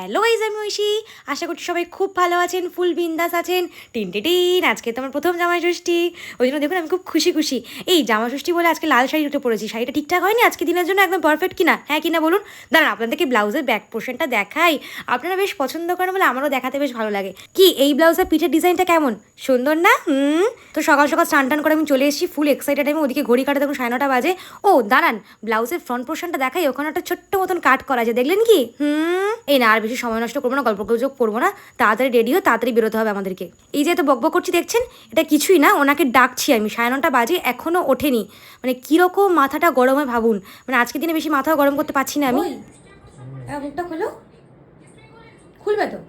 Hello guys, আমি ঐশী। আশা করছি সবাই খুব ভালো আছেন, ফুল বিন্দাস আছেন। টিন আজকে তো আমার প্রথম জামাই ষষ্ঠী, ওই জন্য দেখুন আমি খুব খুশি। এই জামাই ষষ্ঠী বলে আজকে লাল শাড়ি উঠে পড়েছি। শাড়িটা ঠিকঠাক হয়নি আজকে দিনের জন্য, একদম পারফেক্ট কিনা? হ্যাঁ কিনা বলুন। দাঁড়ান আপনাদেরকে ব্লাউজের ব্যাক পোর্শনটা দেখাই, আপনারা বেশ পছন্দ করেন বলে আমারও দেখাতে বেশ ভালো লাগে। কি এই ব্লাউজের পিঠের ডিজাইনটা কেমন সুন্দর না? তো সকাল সকাল স্নান করে আমি চলে এসেছি, ফুল এক্সাইটেড। আমি ওদিকে ঘড়ি কাটা দেখুন 9:30 বাজে। ও দাঁড়ান, ব্লাউজের ফ্রন্ট পোর্শনটা দেখাই, ওখানে একটা ছোট্ট মতন কাট করা আছে, দেখলেন কি? এই না, আর বেশি সময় নষ্ট করবো না, গল্প গুজব করবো না, তাড়াতাড়ি রেডি হয়ে তাড়াতাড়ি বেরোতে হবে আমাদেরকে। এই যে এত বকবক করছি দেখছেন, এটা কিছুই না, ওনাকে ডাকছি আমি। 9:30 বাজে এখনো ওঠেনি, মানে কিরকম মাথাটা গরম হয় ভাবুন। মানে আজকের দিনে বেশি মাথাও গরম করতে পারছি না আমি। মুখটা খোলো, খুলবে তো?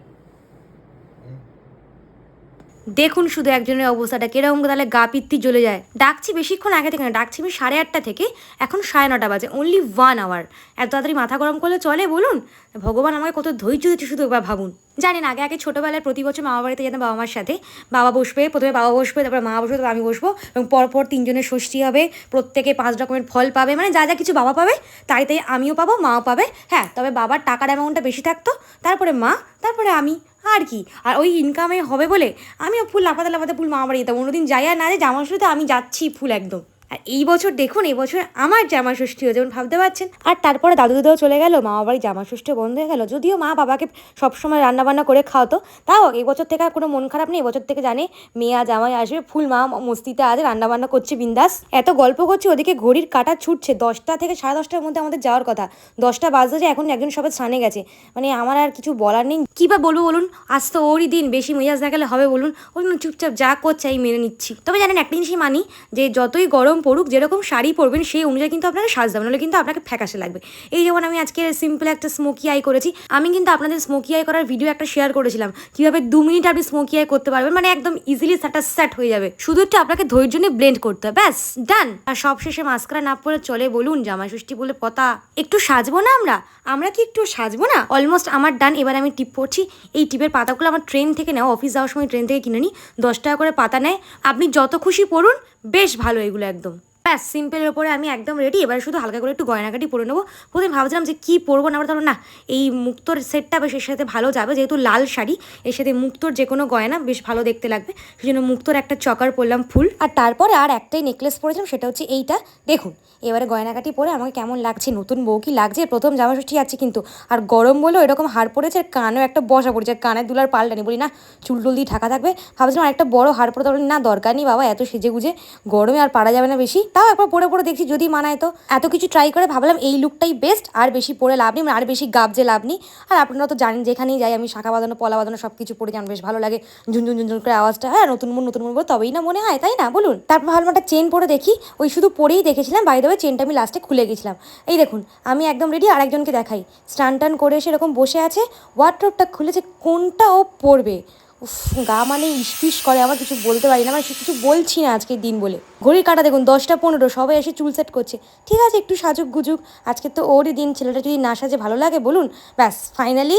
দেখুন শুধু একজনের অবস্থাটা কিরকম, তাহলে গা পিত্তি জ্বলে যায়। ডাকছি বেশিক্ষণ আগে থেকে না, ডাকছি আমি 8:30 থেকে, এখন 9:30 বাজে, অনলি 1 আওয়ার। এত তাড়াতাড়ি মাথা গরম করলে চলে বলুন? ভগবান আমাকে কত ধৈর্য দিচ্ছে শুধু একবার ভাবুন। জানেন আগে ছোটোবেলায় প্রতি বছর মামা বাড়িতে যেতাম বাবা মার সাথে। বাবা বসবে, প্রথমে বাবা বসবে, তারপরে মা বসবে, তারপর আমি বসবো, এবং পরপর 3 জনের ষষ্ঠী হবে, প্রত্যেকে 5 রকমের ফল পাবে, মানে যা যা কিছু বাবা পাবে তাই আমিও পাবো, মাও পাবে। হ্যাঁ, তবে বাবার টাকার অ্যামাউন্টটা বেশি থাকতো, তারপরে মা, তারপরে আমি। আর কি, আর ওই ইনকামে হবে বলে আমিও ফুল লাফাতে ফুল মামা বাড়ি যেতাম। অন্যদিন যাই আর না যাই, জামা ষষ্ঠীতে আমি যাচ্ছি ফুল একদম। আর এই বছর দেখুন, এই বছর আমার জামা ষষ্ঠী হয়েছে, যেমন ভাবতে পারছেন। আর তারপরে দাদু দাদাও চলে গেল, মামা বাড়ি জামা ষষ্ঠী বন্ধ হয়ে গেল। যদিও মা বাবাকে সবসময় রান্নাবান্না করে খাওয়াতো, তাও এই বছর থেকে আর কোনো মন খারাপ নেই। এবছর থেকে জানে মেয়ে আর জামাই আসবে, ফুল মা মস্তিতে আজ রান্নাবান্না করছে বিন্দাস। এত গল্প করছে, ওদিকে ঘড়ির কাঁটা ছুটছে, 10টা থেকে 10:30টার মধ্যে আমাদের যাওয়ার কথা। 10টা বাজতে যে এখন একজন সবাই স্নানে গেছে। মানে আমার আর কিছু বলার নেই, কী বা বলবো বলুন। আজ তো ওরই দিন, বেশি মেজাজ দেখালে হবে বলুন? ওই জন্য চুপচাপ যা করছে আমি মেনে নিচ্ছি। তবে জানেন একটা জিনিসই মানি, যে যতই গরম পড়ুক, যেরকম শাড়ি পরবেন সেই অনুযায়ী কিন্তু আপনাকে সাজতে হবে, নাহলে কিন্তু আপনাকে ফ্যাকাশে লাগবে। এই যেমন আমি আজকে সিম্পল একটা স্মোকি আই করেছি। আমি কিন্তু আপনাদের স্মোকি আই করার ভিডিও একটা শেয়ার করেছিলাম, কীভাবে 2 মিনিট আপনি স্মোকি আই করতে পারবেন, মানে একদম ইজিলি সেট হয়ে যাবে। শুধু একটু আপনাকে ধৈর্য নিয়ে ব্লেন্ড করতে হবে, ব্যাস ডান। আর সব শেষে মাস্কারা না পরে চলে বলুন? জামাই ষষ্ঠী বলে কথা, একটু সাজবো না আমরা কি একটু সাজবো না? অলমোস্ট আমার ডান। এবার আমি টিপ পড়ছি। এই টিপের পাতাগুলো আমার ট্রেন থেকে নেওয়া, অফিস যাওয়ার সময় ট্রেন থেকে কিনে নিই। 10 টাকা করে পাতা নেয়, আপনি যত খুশি পড়ুন, বেশ ভালো এগুলো একদম। ব্যাস সিম্পলের ওপরে আমি একদম রেডি। এবার শুধু হালকা করে একটু গয়নাকাটি পরে নেবো। প্রথমে ভাবছিলাম যে কী পরবো না, তাহলে না, এই মুক্তোর সেটটা বেশ এর সাথে ভালো যাবে, যেহেতু লাল শাড়ি, এর সাথে মুক্তোর যে কোনো গয়না বেশ ভালো দেখতে লাগবে। সেই জন্য মুক্তোর একটা চকার পরলাম ফুল, আর তারপরে আর একটাই নেকলেস পরেছিলাম, সেটা হচ্ছে এইটা। দেখুন এবারে গয়নাকাটি পরে আমাকে কেমন লাগছে, নতুন বউ কি লাগছে। প্রথম জামা ষষ্ঠী যাচ্ছে কিন্তু, আর গরম বলেও এরকম হার পড়েছে, আর কানেও একটা বসা পড়েছে, কানের দুলার পাল্টানি, বলি না চুল টুল দিয়ে ঢাকা থাকবে। ভাবছিলাম একটা বড় হার পরে, তাহলে না দরকার নেই বাবা, এত সেজে গুজে গরমে আর পারা যাবে না বেশি। তাও একবার পরে দেখছি যদি মানায়। তো এত কিছু ট্রাই করে ভাবলাম এই লুকটাই বেস্ট, আর বেশি পরে লাভ নেই, আর বেশি গাবজে লাভ নেই। আর আপনারা তো জানেন যেখানেই যাই আমি শাখা বাঁধানো পলা বাঁধানো সব কিছু পরে যান, বেশ ভালো লাগে ঝুনঝুন করে আওয়াজটা। হ্যাঁ, নতুন মন বলে তবেই না মনে হয়, তাই না বলুন? তারপর ভাবলাম একটা চেন পরে দেখি, ওই শুধু পরেই দেখেছিলাম, বাই দ্য ওয়ে চেনটা আমি লাস্টে খুলে গেছিলাম। এই দেখুন আমি একদম রেডি, আরেকজনকে দেখাই স্নান করে এসে এরকম বসে আছে, ওয়ার্ডরোবটা খুলেছে, কোনটা ও পরবে। উফ, গা মানে ইস্পিস করে, আমার কিছু বলতে পারি না, মানে কিছু বলছি না আজকের দিন বলে। ঘড়ির কাঁটা দেখুন 10টা 15, সবাই এসে চুল সেট করছে। ঠিক আছে একটু সাজুক গুজুক, আজকে তো ওরই দিন, ছেলেটা যদি না সাজে ভালো লাগে বলুন? ব্যাস finally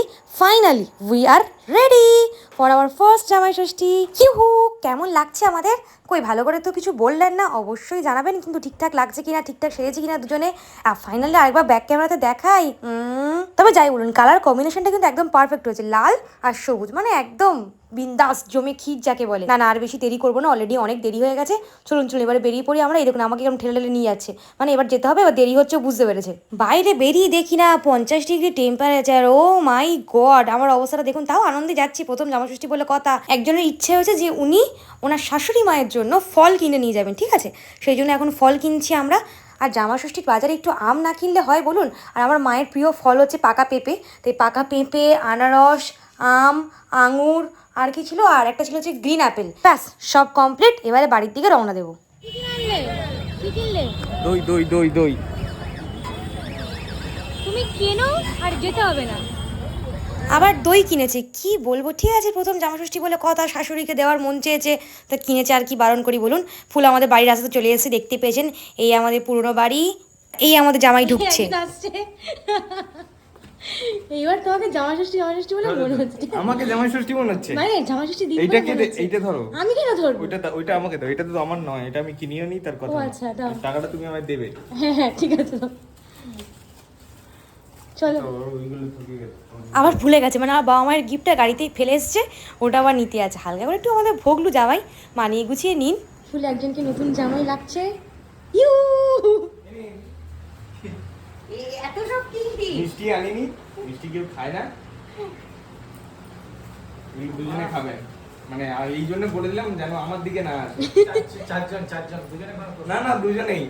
we are ready for our first জামাই ষষ্ঠী। ইহু, কেমন লাগছে আমাদের? কই ভালো করে তো কিছু বললেন না, অবশ্যই জানাবেন কিন্তু ঠিকঠাক লাগছে কিনা, ঠিকঠাক সেরেছি কিনা দুজনে। ফাইনালি আরেকবার ব্যাক ক্যামেরাতে দেখাই। তবে যাই বলুন, কালার কম্বিনেশনটা কিন্তু একদম পারফেক্ট হয়েছে, লাল আর সবুজ, মানে একদম বিন্দাস জমে ক্ষীর যাকে বলে। না আর বেশি দেরি করবো না, অলরেডি অনেক দেরি হয়ে গেছে। চলুন এবারে বেরিয়ে পড়ি আমরা। এই দেখুন আমাকে এরকম ঠেলে নিয়ে যাচ্ছে, মানে এবার যেতে হবে, এবার দেরি হচ্ছে বুঝতে পেরেছে। বাইরে বেরিয়ে দেখি না 50 ডিগ্রি টেম্পারেচার, ও মাই গড, আমার অবস্থাটা দেখুন। তাও আনন্দে যাচ্ছি, প্রথম জামা ষষ্ঠী বলে কথা। একজনের ইচ্ছে হয়েছে যে উনি ওনার শাশুড়ি মায়ের জন্য ফল কিনে নিয়ে যাবেন, ঠিক আছে, সেই জন্য এখন ফল কিনছি আমরা। আর জামা ষষ্ঠীর বাজারে একটু আম না কিনলে হয় বলুন? আর আমার মায়ের প্রিয় ফল হচ্ছে পাকা পেঁপে, তাই পাকা পেঁপে, আনারস, আম, আঙুর, আর কি ছিল, আর একটা ছিল হচ্ছে গ্রিন অ্যাপেল। ব্যাস সব কমপ্লিট, এবারে বাড়ির দিকে রওনা দেবো। দই দই দই দই তুমি কেনো, আর যেতে হবে না। আবার দই কিনেছে, কি বলবো। ঠিক আছে প্রথম জামা ষষ্ঠী বলে কথা, শাশুড়িকে দেওয়ার মন চেয়েছে তা কিনেছে, আর কি বারণ করি বলুন? ফুল আমাদের বাড়ির রাস্তাতে চলে এসেছে, দেখতে পেয়েছেন। এই আমাদের পুরনো বাড়ি, এই আমাদের জামাই ঢুকছে। এইবার তোমাকে জামা ষষ্ঠী বলে মনে হচ্ছে। আমাকে জামাই ষষ্ঠী মনে হচ্ছে, মানে জামা ষষ্ঠী দিন এইটাকে এইটা ধরো। আমি কেন ধরবো? ওইটা আমাকে দাও, এটা তো আমার নয়, এটা আমি কিনিও নি, তার কথা। ও আচ্ছা, দাও। টাকাটা তুমি আমায় দেবে। হ্যাঁ ঠিক আছে, চলো তো ওইগুলো ঢুকে গেছে। আবার ভুলে গেছে, মানে আমার বাবা মায়ের গিফটটা গাড়িতেই ফেলে এসছে, ওটা আবার নিতে আছে। হালকা করে একটু আমাদের ভোগলু জামাই মানিয়ে গুছিয়ে নিন। ফুল একজনকে নতুন জামাই লাগছে। ইউ এত সব কিনবি? মিষ্টি আনিনি, মিষ্টি কেউ খায় না, এই দুজনে খাবেন। মানে আর এই জন্য বলে দিলাম যেন আমার দিকে না আসে। চারজন দুজনে না না দুজনেই।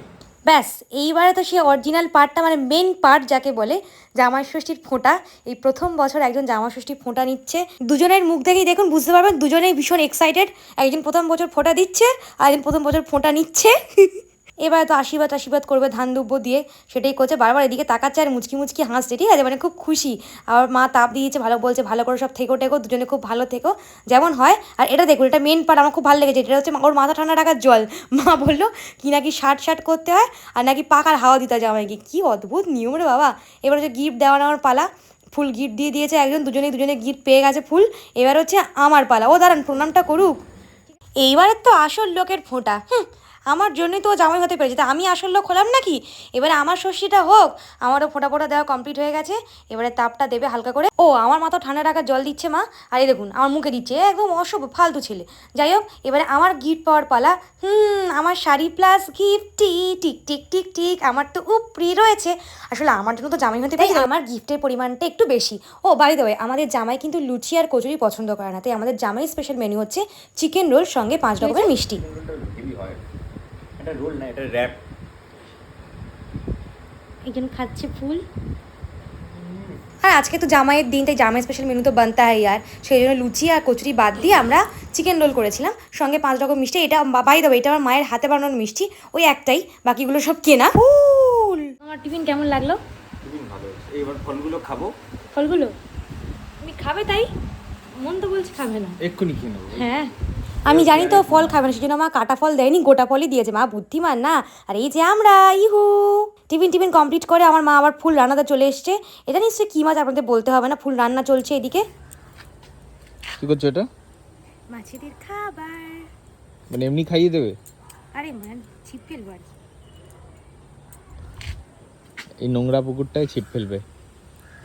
ব্যাস এইবারে তো সে অরিজিনাল পার্টটা, মানে মেন পার্ট যাকে বলে, জামাই ষষ্ঠীর ফোঁটা। এই প্রথম বছর একজন জামাই ষষ্ঠীর ফোঁটা নিচ্ছে। দুজনের মুখ দেখেই দেখুন বুঝতে পারবেন দুজনেই ভীষণ এক্সাইটেড। একজন প্রথম বছর ফোঁটা দিচ্ছে আর একজন প্রথম বছর ফোঁটা নিচ্ছে। এবার তো আশীর্বাদ করবে ধান দুব্য দিয়ে, সেটাই করছে। বারবার এদিকে তাকাচ্ছে আর মুচকি মুচকি হাসছে, ঠিক আছে, মানে খুব খুশি। আর মা তাপ দিয়েছে, ভালো বলছে, ভালো করে সব থেকো টেকো, দুজনে খুব ভালো থেকো যেমন হয়। আর এটা দেখুন, এটা মেন পার্ট, আমার খুব ভালো লেগেছে। এটা হচ্ছে ওর মাথা ঠান্ডা রাখার জল। মা বললো কি নাকি শার্ট করতে হয় আর নাকি পাকার হাওয়া দিতে হয় জামাইকে। কি অদ্ভুত নিয়ম রে বাবা। এবার হচ্ছে গিফট দেওয়া নেওয়ার পালা। ফুল গিফট দিয়ে দিয়েছে একজন, দুজনে গিফট পেয়ে গেছে ফুল। এবার হচ্ছে আমার পালা। ও দাঁড়ান, প্রণামটা করুক। এইবারের তো আসল লোকের ফোঁটা। আমার জন্যই তো ও জামাই হতে পেরেছে, তা আমি আসল লোক হলাম নাকি? এবারে আমার ষষ্ঠীটা হোক। আমারও ফোঁটা দেওয়া কমপ্লিট হয়ে গেছে। এবারে তাপটা দেবে হালকা করে। ও আমার মাথা ঠান্ডা রাখার জল দিচ্ছে মা। আর এই দেখুন আমার মুখে দিচ্ছে, একদম অসভ্য ফালতু ছেলে। যাই হোক, এবারে আমার গিফট পাওয়ার পালা। আমার sari plus gift, tick tick tick tick. আমার তো উপরি রয়েছে। আসলে আমার জন্য তো জামাই হতে পেরেছে, আমার গিফটের পরিমাণটা একটু বেশি। ও বাই দ্য ওয়ে, আমাদের জামাই কিন্তু লুচি আর কচুরি পছন্দ করে না, তাই আমাদের জামাই স্পেশাল মেনু হচ্ছে চিকেন রোল সঙ্গে 5 রকমের মিষ্টি। হেভি হয়, এটা রোল না, এটা র্যাপ। একজন খাচ্ছে ফুল। আর আজকে তো জামাইয়ের দিন, তাই জামাই স্পেশাল মেনু তো বানতে হয় আর সেই জন্য লুচি আর কচুরি বাদ দিয়ে আমরা চিকেন রোল করেছিলাম সঙ্গে 5 রকম মিষ্টি। এটা বাই দেবো, এটা আমার মায়ের হাতে বানানোর মিষ্টি, ওই একটাই, বাকিগুলো সব কেনা। ফুল আমার টিফিন কেমন লাগলো? খুবই ভালো হয়েছে। এইবার ফলগুলো খাবো। ফলগুলো তুমি খাবে? তাই মন তো বলছে খাবে না। এক্ষুনি খেয়ে নেবো। হ্যাঁ আমি জানি তো ফল খাবে না, সেজন্য মা কাটা ফল দেয়নি, গোটা ফলই দিয়েছে। মা বুদ্ধিমান না। আর এই যে আমরা ইহু টিফিন কমপ্লিট করে আমার মা আবার ফুল রান্নাতে চলে এসছে। এটা নিশ্চয়ই কী মাছ আপনাদের বলতে হবে না, ফুল রান্না চলছে এদিকে। কি করছো এটা? মাছেদের খাবার। মানে এমনি খাইয়ে দেবে? আরে মান ছিপ ফেলবো আর কি। এই নোংরা পুকুরটায় ছিপ ফেলবে?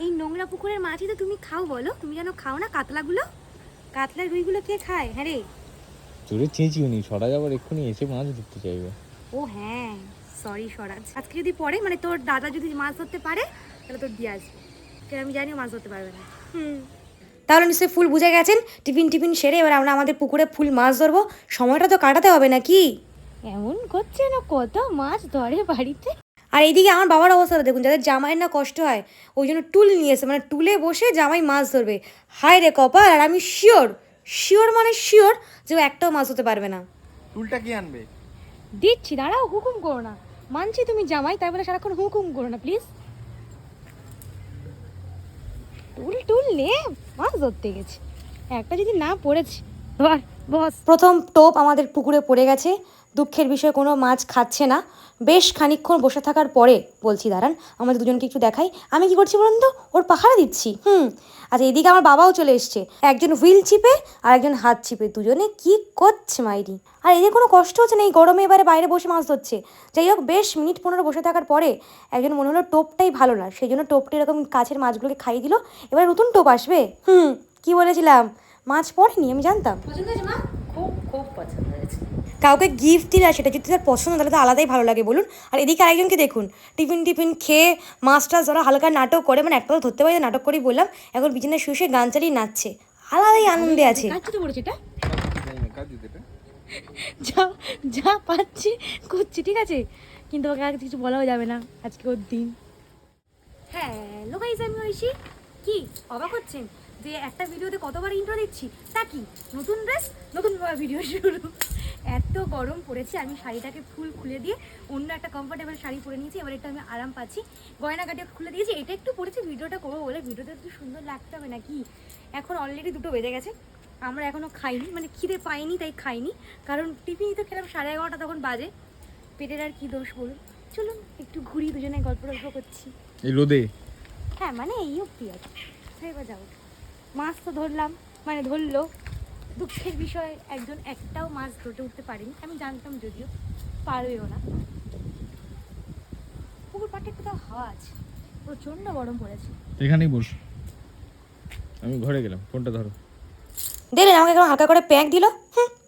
এই নোংরা পুকুরের মাছই তো তুমি খাও বলো? তুমি জানো খাও না কাতলাগুলো? কাতলা রুইগুলো কে খায়? হ্যাঁ রে। জোরে চেঁচিও নি, সরা যাবার এক্ষুনি এসে মাছ ধরতে চাইবে। ও হ্যাঁ, সরি স্বরাজ। আজকে যদি পড়ে, মানে তোর দাদা যদি মাছ ধরতে পারে তাহলে তোর দিয়ে আসবে, কারণ আমি জানি ও মাছ ধরতে পারবে না। তাহলে নিশ্চয়ই ফুল বুঝে গেছেন। টিফিন সেরে এবার আমরা আমাদের পুকুরে ফুল মাছ ধরবো। সময়টা তো কাটাতে হবে নাকি? এমন করছে না, কত মাছ ধরে বাড়িতে। আর এইদিকে আমার বাবার অবস্থাটা দেখুন, যাদের জামাইয়ের না কষ্ট হয় ওই জন্য টুল নিয়ে এসে, মানে টুলে বসে জামাই মাছ ধরবে। হায় রে কপাল। আর আমি শিওর মানে শিওর যে ও একটাও মাছ ধরতে পারবে না। টুলটা কি আনবে? দিচ্ছি, দাঁড়াও, হুকুম করো না। মানছি তুমি জামাই, তাই বলে সারাক্ষণ হুকুম করো না প্লিজ। টুল নে, মাছ ধরতে গেছে, একটা যদি না পড়েছে বস। প্রথম টোপ আমাদের পুকুরে পড়ে গেছে। দুঃখের বিষয়, কোনো মাছ খাচ্ছে না। বেশ খানিকক্ষণ বসে থাকার পরে বলছি দাঁড়ান আমাদের দুজনকে একটু দেখাই আমি কি করছি বলুন তো। ওর পাহারা দিচ্ছি। আচ্ছা, এদিকে আমার বাবাও চলে এসছে, একজন হুইল চিপে আর একজন হাত চিপে। দুজনে কি করছে মাইরি। আর এদের কোনো কষ্ট হচ্ছে না, এই গরমে এবারে বাইরে বসে মাছ ধরছে। যাই হোক, বেশ মিনিট 15 বসে থাকার পরে একজন মনে হলো টোপটাই ভালো না, সেই জন্য টোপটা এরকম কাছের মাছগুলোকে খাইয়ে দিল। এবার নতুন টোপ আসবে। কি বলেছিলাম, মাছ পড়েনি, আমি জানতাম। পছন্দ হয়েছে মা? খুব পছন্দ হয়েছে। কাউকে গিফট দিলে সেটা যদি তার পছন্দ, তাহলে তো আলাদাই ভালো লাগে বলুন। আর এদিকে আরেকজনকে দেখুন, টিফিন খেয়ে মাছটা ধরা হালকা নাটক করে, মানে একটা তো ধরতে পারি নাটক করেই বললাম, এখন বিছানায় শুয়ে শুয়ে গান চালিয়ে নাচছে, আলাদাই আনন্দে আছে। কাচ্ছি পড়েছে এটা, যা যা পাচ্ছি করছি, ঠিক আছে, কিন্তু ওকে আগে কিছু বলাও যাবে না, আজকে ওর দিন। হ্যাঁ লো গাইস, আমি ঐশী। কি অবাক হচ্ছেন যে একটা ভিডিওতে কতবার ইন্ট্রো দিচ্ছি? তা কি নতুন ড্রেস, নতুন ভিডিও শুরু। এত গরম পড়েছে, আমি শাড়িটাকে ফুল খুলে দিয়ে অন্য একটা কমফোর্টেবল শাড়ি পরে নিয়েছি। এবার একটু আমি আরাম পাচ্ছি, গয়নাগাটিও খুলে দিয়েছি। এটা একটু পরেছি ভিডিওটা করবো বলে, ভিডিওটা একটু সুন্দর লাগতে হবে নাকি। এখন অলরেডি 2টো বেজে গেছে, আমরা এখনও খাইনি, মানে খিদে পাইনি তাই খাইনি, কারণ টিফিনই তো খেলাম 11:30 তখন বাজে। পেটের আর কি দোষ বলুন। চলুন একটু ঘুরি, দুজনে গল্প করছি। এই রোদে? হ্যাঁ মানে এই অব্দি আছে, এবার যাও। মাছ তো ধরলাম, মানে ধরলো। দুঃখের বিষয় একজন একটাও মাছ ধরতে উঠতে পারেনি, আমি জানতাম যদিও পারবেও না। পুকুর পাটে কোথাও হাওয়া আছে, প্রচন্ড গরম পড়েছে। এখানেই বস, আমি ঘরে গেলাম, ফোনটা ধরো। দেখলেন আমাকে একদম হালকা করে প্যাঁক দিল,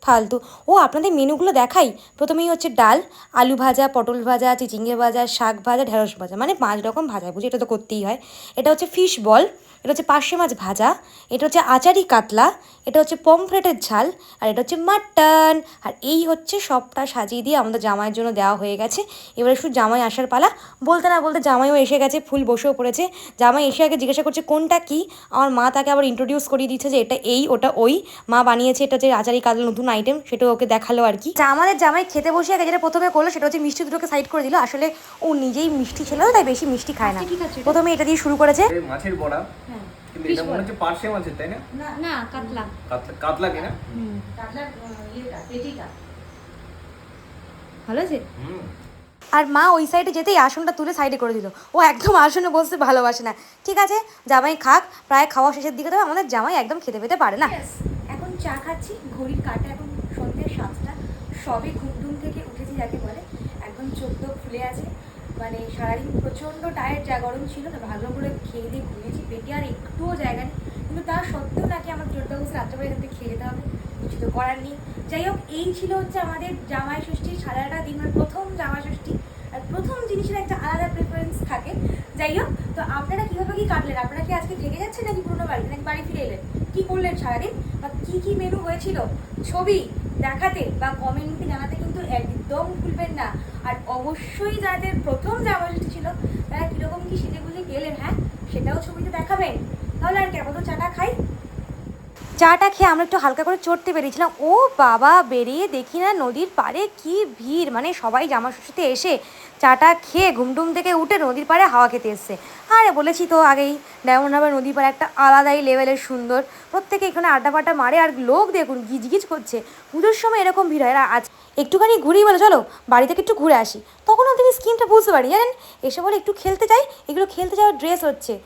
ফালতু। ও আপনাদের মেনুগুলো দেখাই। প্রথমেই হচ্ছে ডাল, আলু ভাজা, পটল ভাজা, চিচিঙ্গে ভাজা, শাক ভাজা, ঢেঁড়স ভাজা, মানে 5 রকম ভাজা বুঝি, এটা তো করতেই হয়। এটা হচ্ছে ফিশ বল, এটা হচ্ছে পার্শে মাছ ভাজা, এটা হচ্ছে আচারি কাতলা, এটা হচ্ছে পমফ্রেটের ঝাল, আর এটা হচ্ছে মাটন। আর এই হচ্ছে সবটা সাজিয়ে দিয়ে আমাদের জামাইয়ের জন্য দেওয়া হয়ে গেছে। এবারে শুধু জামাই আসার পালা। বলতে না বলতে জামাইও এসে গেছে, ফুল বসেও পড়েছে। জামাই এসে আগে জিজ্ঞাসা করছে কোনটা কি। আমার মা তাকে আবার ইন্ট্রোডিউস করিয়ে দিচ্ছে যে এটা এই, ওটা ওই। মা বানিয়েছে এটা যে আচারি কাতলা নতুন আইটেম, সেটাও ওকে দেখালো আর কি। আমাদের জামাই খেতে বসে আগে যেটা প্রথমে করলো সেটা হচ্ছে মিষ্টি দুটোকে সাইড করে দিল। আসলে ও নিজেই মিষ্টি ছিল, তাই বেশি মিষ্টি খায় না। প্রথমে এটা দিয়ে শুরু করেছে। মাছের বড়া, কিন্তু এটা মনে হচ্ছে পার্শে মাছের, তাই না? না, কাতলা। কাতলা কিনা? কাতলার ইয়েটা, পেটিটা ভালো আছে। আর মা ওই সাইডে যেতেই আসনটা তুলে সাইডে করে দিল। ও একদম আসনে বসতে ভালোবাসে না। ঠিক আছে, জামাই খাক, প্রায় খাওয়া শেষের দিকে, তবে আমাদের জামাই একদম খেতে পেতে পারে না। এখন চা খাচ্ছি, ঘড়ির কাঁটা এখন সন্ধ্যে 7টা, সবে ঘুম থেকে উঠেছি যাকে বলে। একদম চোখ টোক ফুলে আছে, মানে সারাদিন প্রচণ্ড টায়ার্ড, যা গরম ছিল, তো ভালো করে খেয়ে দিয়ে ঘুমিয়েছি। পেটে আর একটুও জায়গা নেই, কিন্তু তা সত্ত্বেও নাকি আমার জোরটা বসে রাত্রেবেলা এখান থেকে খেয়ে যেতে হবে, কিছু তো করার নেই। যাই হোক, এই ছিল হচ্ছে আমাদের জামাই ষষ্ঠীর সাড়ে 8টা দিন, মানে প্রথম জামাই ষষ্ঠী। আর প্রথম জিনিসের একটা আলাদা প্রেফারেন্স থাকে। যাই হোক, তো আপনারা কীভাবে কী কাটলেন? আপনারা কি আজকে থেকে যাচ্ছেন নাকি পুরোনো বাড়িতে, নাকি বাড়ি ফিরে এলেন? কী করলেন সারাদিন, বা কী কী মেনু হয়েছিল, ছবি দেখাতে বা কমেন্টে জানাতে কিন্তু একদম ভুলবেন না। আর অবশ্যই যাদের প্রথম জামাই ষষ্ঠী ছিল তারা কীরকম কী সেজে গুজে গেলেন, হ্যাঁ, সেটাও ছবিতে দেখাবেন। তাহলে আর কেমন চাটা খাই। চাটা খেয়ে আমরা একটু হালকা করে চড়তে বেরিয়েছিলাম। ও বাবা, বেরিয়ে দেখি না নদীর পাড়ে কি ভিড়, মানে সবাই জামা ষষ্ঠীতে এসে চাটা খেয়ে ঘুমটুম থেকে উঠে নদীর পাড়ে হাওয়া খেতে এসছে। আরে বলেছি তো আগেই, ডায়মন্ড হারবার নদীর পাড়ে একটা আলাদাই লেভেলের সুন্দর। প্রত্যেকে এখানে আড্ডা ফাড্ডা মারে, আর লোক দেখুন গিজগিজ করছে। পুজোর সময় এরকম ভিড় হয়। আর আজ একটুখানি ঘুরেই বলো চলো বাড়ি থেকে একটু ঘুরে আসি, তখনও তিনি স্কিমটা বুঝতে পারি জানেন। এসে বলে একটু খেলতে যাই, এগুলো খেলতে যাওয়ার ড্রেস হচ্ছে।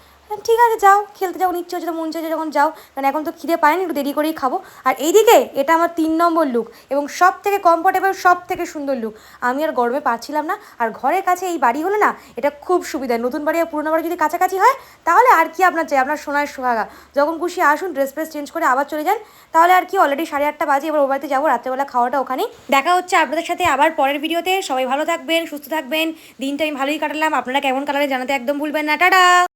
ঠিক আছে যাও, খেলতে যাও, ইচ্ছে হচ্ছে, মন চাইছে যখন যাও, কারণ এখন তো খিদে পায়নি, একটু দেরি করেই খাবো। আর এইদিকে এটা আমার 3 নম্বর লুক, এবং সব থেকে কমফোর্টেবল, সব থেকে সুন্দর লুক। আমি আর গরমে পাচ্ছিলাম না। আর ঘরের কাছে এই বাড়ি হলে না, এটা খুব সুবিধা। নতুন বাড়ি আর পুরোনো বাড়ি যদি কাছাকাছি হয়, তাহলে আর কি আপনার চাই, আপনার সোনার সোহাগা। যখন খুশি আসুন, ড্রেস ফ্রেস চেঞ্জ করে আবার চলে যান, তাহলে আর কি। অলরেডি 8:30 বাজে, এবার ও বাড়িতে যাবো, রাত্রেবেলা খাওয়াটা ওখানেই। দেখা হচ্ছে আপনাদের সাথে আবার পরের ভিডিওতে। সবাই ভালো থাকবেন, সুস্থ থাকবেন। দিনটা আমি ভালোই কাটালাম, আপনারা কেমন কাটালে জানাতে একদম ভুলবেন না। টাটা।